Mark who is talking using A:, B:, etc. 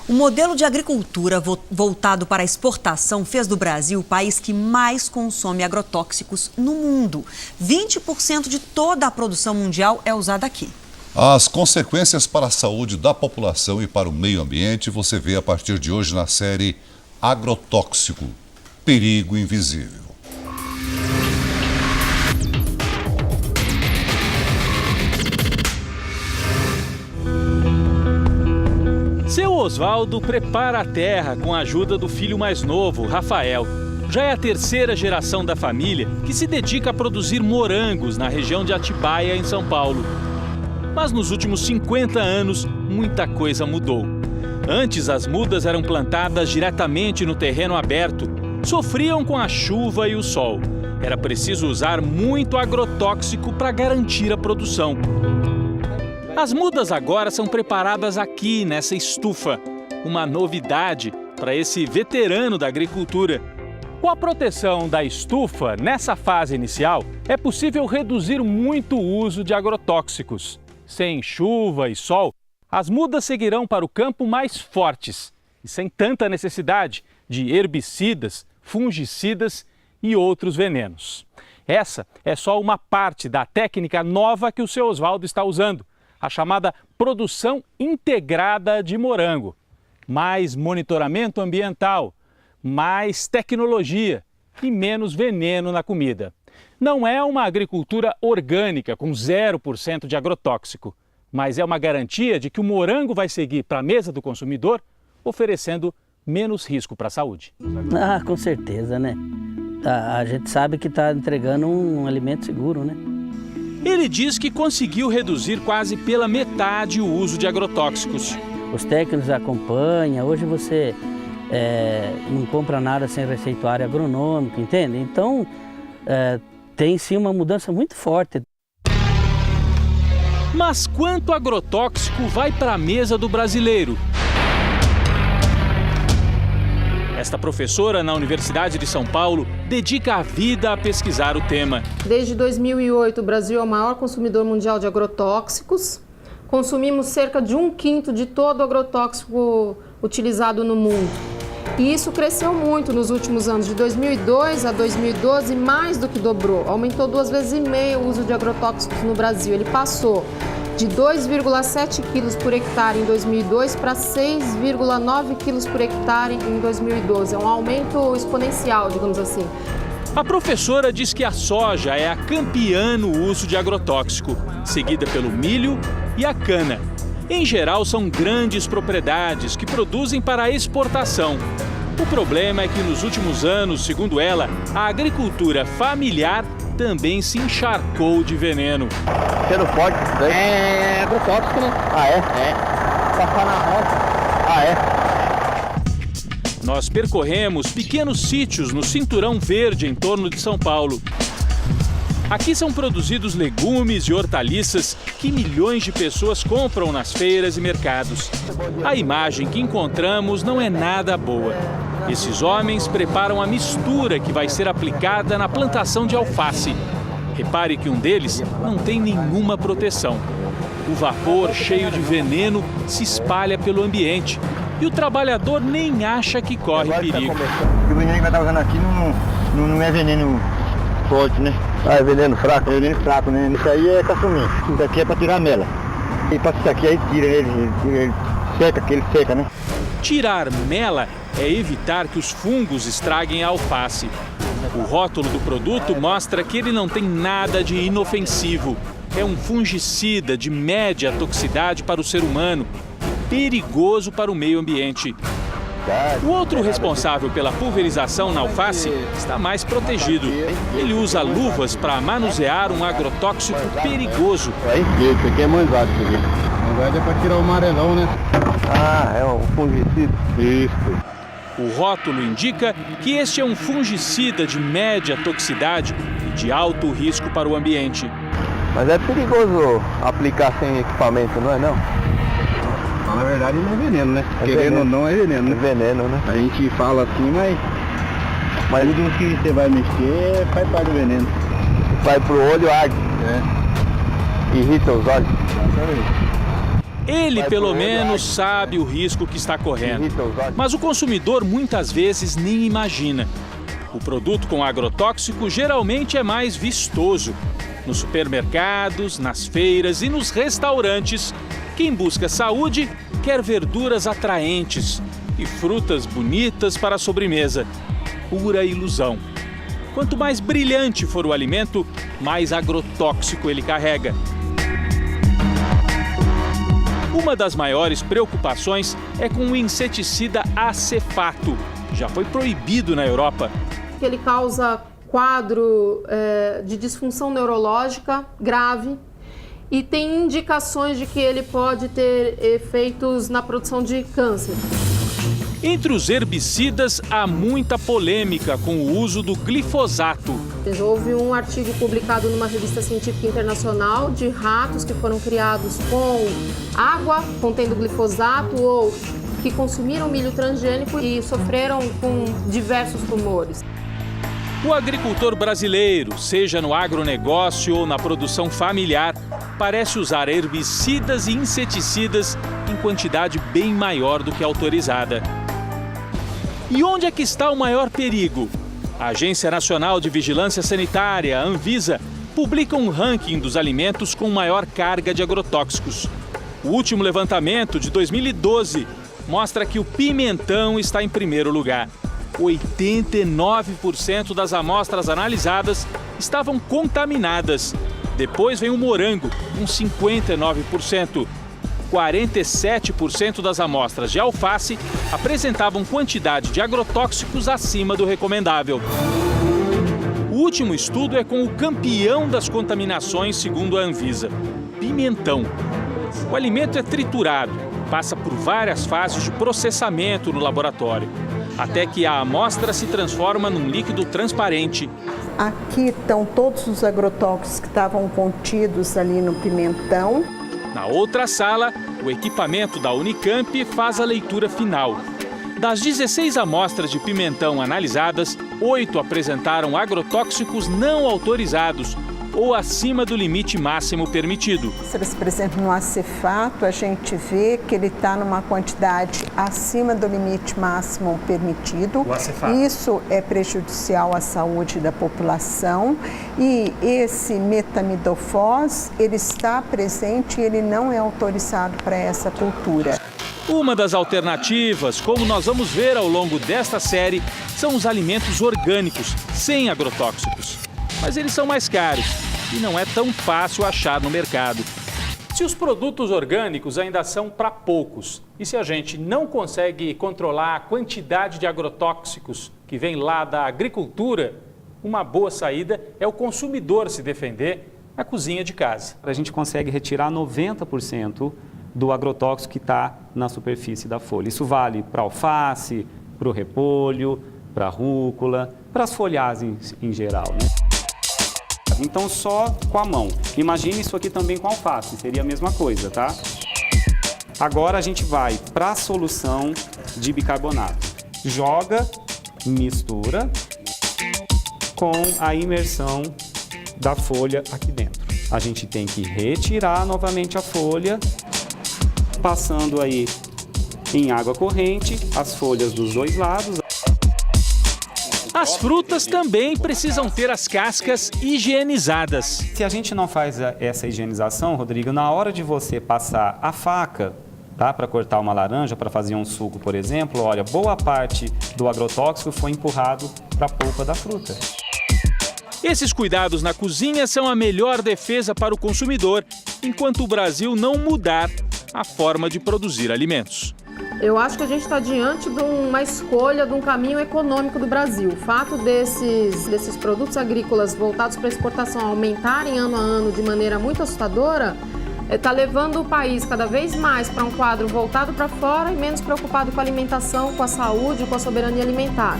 A: O modelo de agricultura voltado para a exportação fez do Brasil o país que mais consome agrotóxicos no mundo. 20% de toda a produção mundial é usada aqui.
B: As consequências para a saúde da população e para o meio ambiente você vê a partir de hoje na série Agrotóxico, Perigo Invisível.
C: Seu Oswaldo prepara a terra com a ajuda do filho mais novo, Rafael. Já é a terceira geração da família que se dedica a produzir morangos na região de Atibaia, em São Paulo. Mas nos últimos 50 anos, muita coisa mudou. Antes, as mudas eram plantadas diretamente no terreno aberto. Sofriam com a chuva e o sol. Era preciso usar muito agrotóxico para garantir a produção. As mudas agora são preparadas aqui, nessa estufa. Uma novidade para esse veterano da agricultura. Com a proteção da estufa, nessa fase inicial, é possível reduzir muito o uso de agrotóxicos. Sem chuva e sol, as mudas seguirão para o campo mais fortes e sem tanta necessidade de herbicidas, fungicidas e outros venenos. Essa é só uma parte da técnica nova que o seu Oswaldo está usando, a chamada produção integrada de morango. Mais monitoramento ambiental, mais tecnologia e menos veneno na comida. Não é uma agricultura orgânica com 0% de agrotóxico, mas é uma garantia de que o morango vai seguir para a mesa do consumidor, oferecendo menos risco para a saúde.
D: Ah, com certeza, né? A gente sabe que está entregando um alimento seguro, né?
C: Ele diz que conseguiu reduzir quase pela metade o uso de agrotóxicos.
D: Os técnicos acompanham, hoje você não compra nada sem receituário agronômico, entende? Então, tem sim uma mudança muito forte.
C: Mas quanto agrotóxico vai para a mesa do brasileiro? Esta professora na Universidade de São Paulo dedica a vida a pesquisar o tema.
E: Desde 2008, o Brasil é o maior consumidor mundial de agrotóxicos. Consumimos cerca de 1/5 de todo o agrotóxico utilizado no mundo. E isso cresceu muito nos últimos anos. De 2002 a 2012, mais do que dobrou. Aumentou 2,5 vezes o uso de agrotóxicos no Brasil. Ele passou de 2,7 quilos por hectare em 2002 para 6,9 quilos por hectare em 2012. É um aumento exponencial, digamos assim.
C: A professora diz que a soja é a campeã no uso de agrotóxico, seguida pelo milho e a cana. Em geral, são grandes propriedades que produzem para a exportação. O problema é que nos últimos anos, segundo ela, a agricultura familiar também se encharcou de veneno.
F: Cheiro forte, é agrotóxico, né? Ah, é? É. Passar na roça. Ah, é?
C: Nós percorremos pequenos sítios no cinturão verde em torno de São Paulo. Aqui são produzidos legumes e hortaliças que milhões de pessoas compram nas feiras e mercados. A imagem que encontramos não é nada boa. Esses homens preparam a mistura que vai ser aplicada na plantação de alface. Repare que um deles não tem nenhuma proteção. O vapor cheio de veneno se espalha pelo ambiente e o trabalhador nem acha que corre perigo.
F: O veneno que vai estar usando aqui não é veneno forte, né? Ah, é veneno fraco? É veneno fraco, né? Isso aí é caçumim. Isso daqui é para tirar a mela. E para isso aqui aí tira ele seca, que ele seca, né?
C: Tirar mela é evitar que os fungos estraguem a alface. O rótulo do produto mostra que ele não tem nada de inofensivo. É um fungicida de média toxicidade para o ser humano e perigoso para o meio ambiente. O outro responsável pela pulverização na alface está mais protegido. Ele usa luvas para manusear um agrotóxico perigoso.
F: Isso aqui é manjado, isso aqui. Manjado é para tirar o amarelão, né? Ah, é um fungicida. Isso.
C: O rótulo indica que este é um fungicida de média toxicidade e de alto risco para o ambiente.
F: Mas é perigoso aplicar sem equipamento, não é não? Na verdade não é veneno, né? Querendo ou não é veneno, né? É veneno, né? A gente fala assim, mas tudo que você vai mexer faz parte do veneno. Vai pro olho, arde. É. Irrita os olhos.
C: Ele, pelo menos, sabe o risco que está correndo. Mas o consumidor muitas vezes nem imagina. O produto com agrotóxico geralmente é mais vistoso. Nos supermercados, nas feiras e nos restaurantes, quem busca saúde quer verduras atraentes e frutas bonitas para a sobremesa. Pura ilusão. Quanto mais brilhante for o alimento, mais agrotóxico ele carrega. Uma das maiores preocupações é com o inseticida acefato. Já foi proibido na Europa.
E: Ele causa quadro de disfunção neurológica grave e tem indicações de que ele pode ter efeitos na produção de câncer.
C: Entre os herbicidas, há muita polêmica com o uso do glifosato.
E: Houve um artigo publicado numa revista científica internacional de ratos que foram criados com água contendo glifosato ou que consumiram milho transgênico e sofreram com diversos tumores.
C: O agricultor brasileiro, seja no agronegócio ou na produção familiar, parece usar herbicidas e inseticidas em quantidade bem maior do que autorizada. E onde é que está o maior perigo? A Agência Nacional de Vigilância Sanitária, a Anvisa, publica um ranking dos alimentos com maior carga de agrotóxicos. O último levantamento, de 2012, mostra que o pimentão está em primeiro lugar. 89% das amostras analisadas estavam contaminadas. Depois vem o morango, com 59%. 47% das amostras de alface apresentavam quantidade de agrotóxicos acima do recomendável. O último estudo é com o campeão das contaminações, segundo a Anvisa, pimentão. O alimento é triturado, passa por várias fases de processamento no laboratório, até que a amostra se transforma num líquido transparente.
G: Aqui estão todos os agrotóxicos que estavam contidos ali no pimentão.
C: Na outra sala, o equipamento da Unicamp faz a leitura final. Das 16 amostras de pimentão analisadas, 8 apresentaram agrotóxicos não autorizados ou acima do limite máximo permitido.
G: Se eles, por exemplo, no acefato, a gente vê que ele está numa quantidade acima do limite máximo permitido. Isso é prejudicial à saúde da população. E esse metamidofós, ele está presente e ele não é autorizado para essa cultura.
C: Uma das alternativas, como nós vamos ver ao longo desta série, são os alimentos orgânicos, sem agrotóxicos. Mas eles são mais caros e não é tão fácil achar no mercado. Se os produtos orgânicos ainda são para poucos e se a gente não consegue controlar a quantidade de agrotóxicos que vem lá da agricultura, uma boa saída é o consumidor se defender na cozinha de casa.
H: A gente consegue retirar 90% do agrotóxico que está na superfície da folha. Isso vale para alface, para o repolho, para a rúcula, para as folhagens em geral, né? Então só com a mão. Imagine isso aqui também com alface, seria a mesma coisa, tá? Agora a gente vai para a solução de bicarbonato. Joga, mistura com a imersão da folha aqui dentro. A gente tem que retirar novamente a folha, passando aí em água corrente as folhas dos dois lados.
C: As frutas também precisam ter as cascas higienizadas.
H: Se a gente não faz essa higienização, Rodrigo, na hora de você passar a faca, tá, para cortar uma laranja, para fazer um suco, por exemplo, olha, boa parte do agrotóxico foi empurrado para a polpa da fruta.
C: Esses cuidados na cozinha são a melhor defesa para o consumidor, enquanto o Brasil não mudar a forma de produzir alimentos.
E: Eu acho que a gente está diante de uma escolha, de um caminho econômico do Brasil. O fato desses produtos agrícolas voltados para exportação aumentarem ano a ano de maneira muito assustadora, está levando o país cada vez mais para um quadro voltado para fora e menos preocupado com a alimentação, com a saúde, com a soberania alimentar.